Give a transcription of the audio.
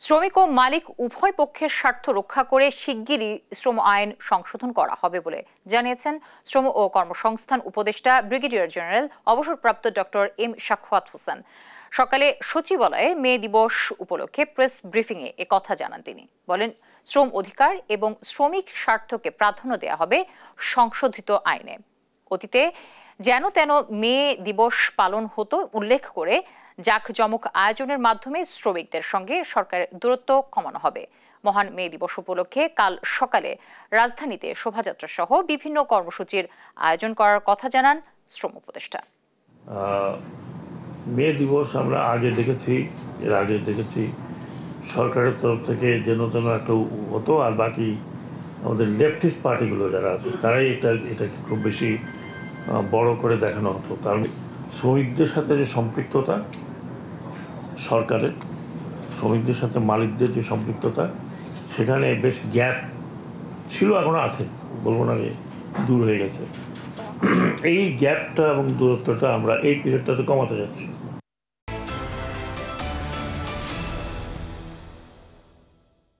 শ্রমিক ও মালিক উভয় পক্ষের স্বার্থ রক্ষা করে শিগগিরই শ্রম আইন সংশোধন করা হবে বলে জানিয়েছেন শ্রম ও কর্মসংস্থান উপদেষ্টা ব্রিগেডিয়ার জেনারেল অবসরপ্রাপ্ত ডক্টর এম সাখাওয়াত হোসেন। সকালে সচিবালয়ে মে দিবস উপলক্ষে প্রেস ব্রিফিংয়ে একথা জানান তিনি। বলেন, শ্রম অধিকার এবং শ্রমিক স্বার্থকে প্রাধান্য দেওয়া হবে সংশোধিত আইনে। অতীতে যেন তেন মে দিবস পালন হতো উল্লেখ করে জাঁকজমক আয়োজনের মাধ্যমে শ্রমিকদের সঙ্গে সরকারের দূরত্ব কমানো হবে। মহান মে দিবস উপলক্ষে কাল সকালে রাজধানীতে শোভাযাত্রা সহ বিভিন্ন কর্মসূচির আয়োজন করার কথা জানান শ্রম উপদেষ্টা। মে দিবস আমরা এর আগে দেখেছি সরকারের তরফ থেকে যেন তেন একটা হতো, আর বাকি আমাদের লেফটিস্ট পার্টিগুলো যারা আছে তারাই এটাকে খুব বেশি বড় করে দেখানো হতো। তার শ্রমিকদের সাথে যে সম্পৃক্ততা, সরকারের শ্রমিকদের সাথে মালিকদের যে সম্পৃক্ততা, সেখানে বেশ গ্যাপ ছিল, এখনো আছে, বলবো না দূর হয়ে গেছে। এই গ্যাপটা এবং দূরত্বটা আমরা এই পিরিয়ডটাতে কমাতে যাচ্ছি।